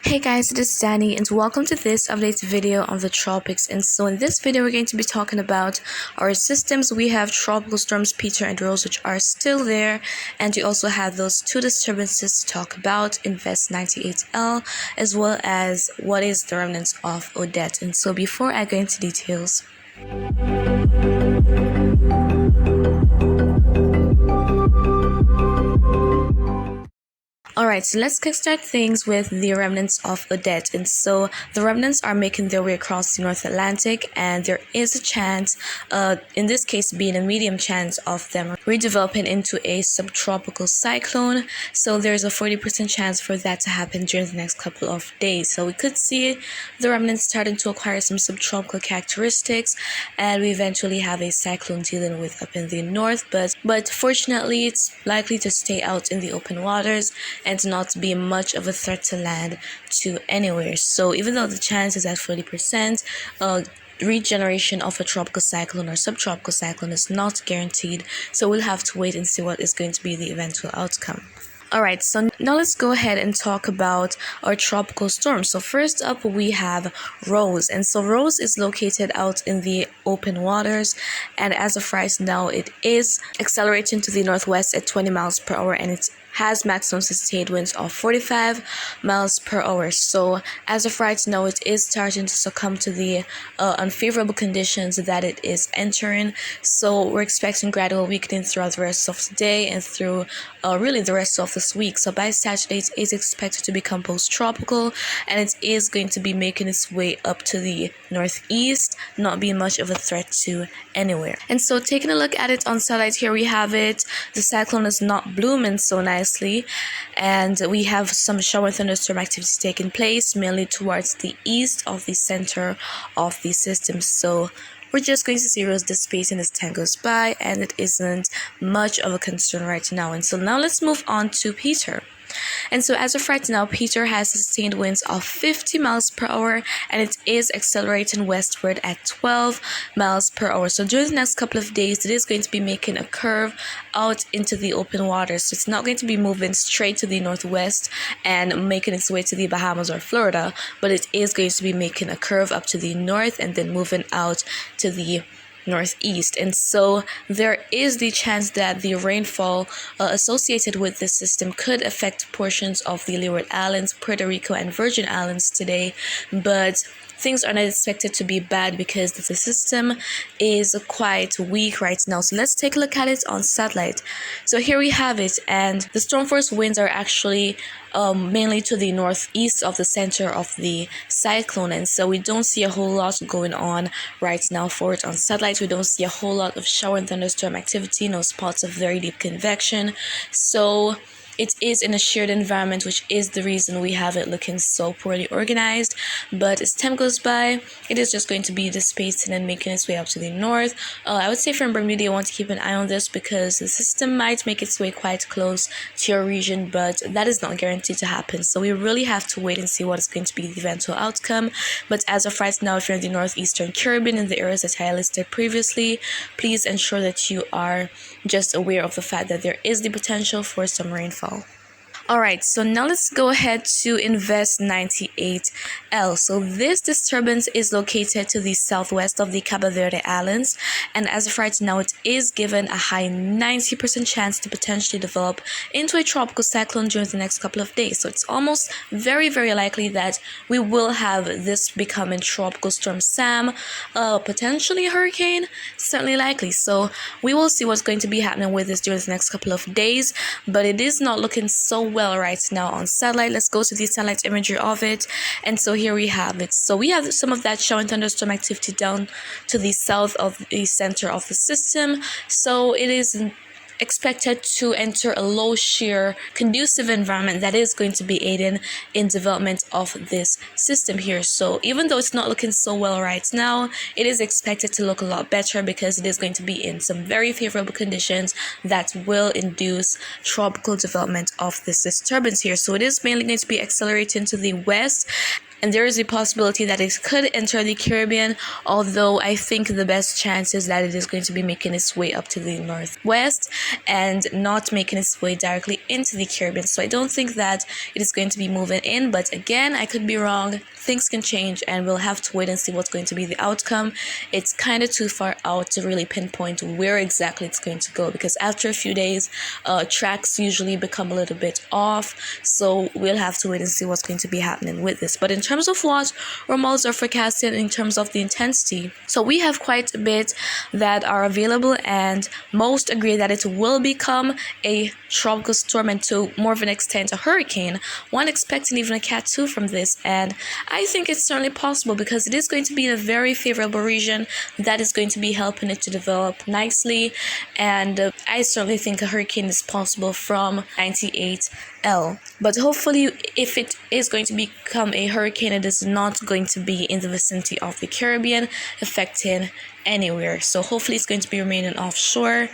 Hey guys, this is Danny and welcome to this update video on the tropics. And so in this video we're going to be talking about our systems. We have tropical storms Peter and Rose, which are still there, and we also have those two disturbances to talk about, Invest 98L, as well as what is the remnants of Odette. And so before I go into details, alright, so let's kickstart things with the remnants of Odette. And so the remnants are making their way across the North Atlantic, and there is a chance, in this case being a medium chance, of them redeveloping into a subtropical cyclone. So there's a 40% chance for that to happen during the next couple of days. So we could see the remnants starting to acquire some subtropical characteristics, and we eventually have a cyclone dealing with up in the north. But fortunately, it's likely to stay out in the open waters and not be much of a threat to land to anywhere. So even though the chance is at 40%, regeneration of a tropical cyclone or subtropical cyclone is not guaranteed. So we'll have to wait and see what is going to be the eventual outcome. Alright, so now let's go ahead and talk about our tropical storm. So first up we have Rose, and so Rose is located out in the open waters, and as of right now it is accelerating to the northwest at 20 miles per hour, and it has maximum sustained winds of 45 miles per hour. So as of right now it is starting to succumb to the unfavorable conditions that it is entering. So we're expecting gradual weakening throughout the rest of the day and through really the rest of this week. So by Saturday it is expected to become post-tropical, and it is going to be making its way up to the northeast, not being much of a threat to anywhere. And so taking a look at it on satellite, here we have it. The cyclone is not blooming so nicely, and we have some shower and thunderstorm activity taking place mainly towards the east of the center of the system. So we're just going to see Rose dissipating as time goes by, and it isn't much of a concern right now. And so now let's move on to Peter. And so as of right now, Peter has sustained winds of 50 miles per hour, and it is accelerating westward at 12 miles per hour. So during the next couple of days, it is going to be making a curve out into the open waters. So it's not going to be moving straight to the northwest and making its way to the Bahamas or Florida, but it is going to be making a curve up to the north and then moving out to the northeast. And so there is the chance that the rainfall associated with this system could affect portions of the Leeward Islands, Puerto Rico, and Virgin Islands today, but things are not expected to be bad because the system is quite weak right now. So let's take a look at it on satellite. So here we have it, and the storm force winds are actually mainly to the northeast of the center of the cyclone, and so we don't see a whole lot going on right now for it on satellite. We don't see a whole lot of shower and thunderstorm activity, no spots of very deep convection. So it is in a shared environment, which is the reason we have it looking so poorly organized. But as time goes by, it is just going to be dissipating and making its way up to the north. I would say from Bermuda, you want to keep an eye on this because the system might make its way quite close to your region, but that is not guaranteed to happen. So we really have to wait and see what is going to be the eventual outcome. But as of right now, if you're in the northeastern Caribbean, in the areas that I listed previously, please ensure that you are just aware of the fact that there is the potential for some rainfall. Alright, so now let's go ahead to Invest 98L. So this disturbance is located to the southwest of the Cabo Verde Islands, and as of right now it is given a high 90% chance to potentially develop into a tropical cyclone during the next couple of days. So it's almost very likely that we will have this becoming Tropical Storm Sam, potentially a hurricane, certainly likely. So we will see what's going to be happening with this during the next couple of days, but it is not looking so well right now on satellite. Let's go to the satellite imagery of it, and so here we have it. So we have some of that shower and thunderstorm activity down to the south of the center of the system. So it is expected to enter a low shear conducive environment that is going to be aiding in development of this system here. So even though it's not looking so well right now, it is expected to look a lot better because it is going to be in some very favorable conditions that will induce tropical development of this disturbance here. So it is mainly going to be accelerating to the west, and there is a possibility that it could enter the Caribbean, although I think the best chance is that it is going to be making its way up to the northwest and not making its way directly into the Caribbean. So I don't think that it is going to be moving in, but again, I could be wrong. Things can change, and we'll have to wait and see what's going to be the outcome. It's kind of too far out to really pinpoint where exactly it's going to go, because after a few days, tracks usually become a little bit off. So we'll have to wait and see what's going to be happening with this. But in terms of what our models are forecasting in terms of the intensity, so we have quite a bit that are available, and most agree that it will become a tropical storm and to more of an extent a hurricane. One expecting even a Cat 2 from this, and I think it's certainly possible because it is going to be in a very favorable region that is going to be helping it to develop nicely, and I certainly think a hurricane is possible from 98L. But hopefully, if it is going to become a hurricane, it is not going to be in the vicinity of the Caribbean, affecting anywhere. So hopefully it's going to be remaining offshore.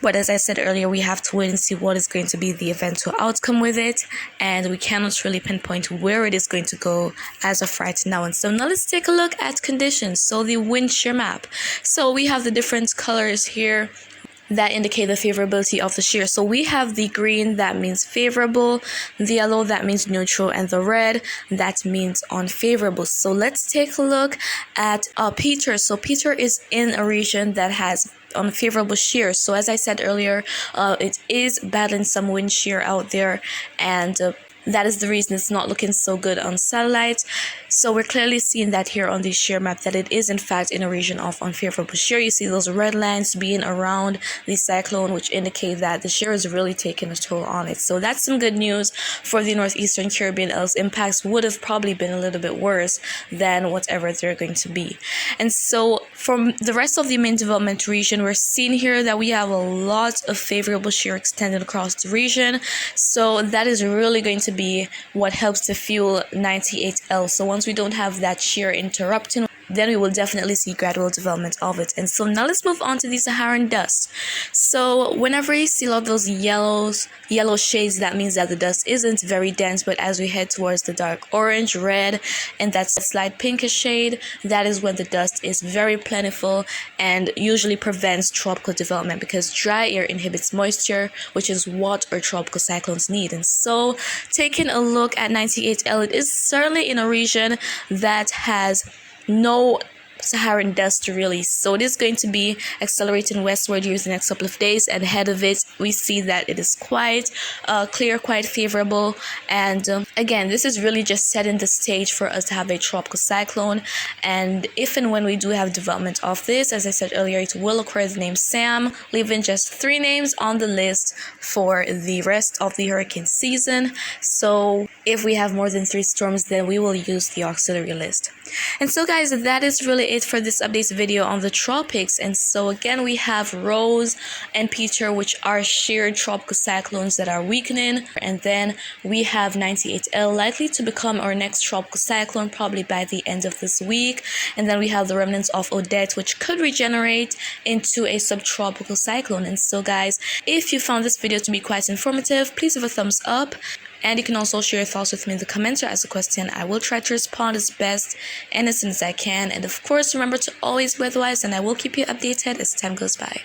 But as I said earlier, we have to wait and see what is going to be the eventual outcome with it, and we cannot really pinpoint where it is going to go as of right now. And so now let's take a look at conditions. So the wind shear map. So we have the different colors here that indicate the favorability of the shear. So we have the green, that means favorable, the yellow, that means neutral, and the red, that means unfavorable. So let's take a look at Peter. So Peter is in a region that has unfavorable shear. So as I said earlier, it is battling some wind shear out there, and that is the reason it's not looking so good on satellite. So we're clearly seeing that here on the shear map, that it is in fact in a region of unfavorable shear. You see those red lines being around the cyclone, which indicate that the shear is really taking a toll on it. So that's some good news for the northeastern Caribbean, else impacts would have probably been a little bit worse than whatever they're going to be. And so from the rest of the main development region, we're seeing here that we have a lot of favorable shear extended across the region. So that is really going to be what helps to fuel 98L. So once we don't have that shear interrupting, then we will definitely see gradual development of it. And so now let's move on to the Saharan dust. So whenever you see all those yellow shades, that means that the dust isn't very dense, but as we head towards the dark orange, red, and that slight pinkish shade, that is when the dust is very plentiful and usually prevents tropical development, because dry air inhibits moisture, which is what our tropical cyclones need. And so taking a look at 98L, it is certainly in a region that has no Saharan dust really, so it is going to be accelerating westward during the next couple of days, and ahead of it we see that it is quite clear, quite favorable, and again, this is really just setting the stage for us to have a tropical cyclone. And if and when we do have development of this, as I said earlier, it will acquire the name Sam, leaving just 3 names on the list for the rest of the hurricane season. So if we have more than 3 storms, then we will use the auxiliary list. And so guys, that is really it for this update video on the tropics. And so again, we have Rose and Peter, which are sheared tropical cyclones that are weakening, and then we have 98L, likely to become our next tropical cyclone probably by the end of this week, and then we have the remnants of Odette, which could regenerate into a subtropical cyclone. And so guys, if you found this video to be quite informative, please give a thumbs up. And you can also share your thoughts with me in the comments or ask a question. I will try to respond as best and as soon as I can. And of course, remember to always weather wise, and I will keep you updated as time goes by.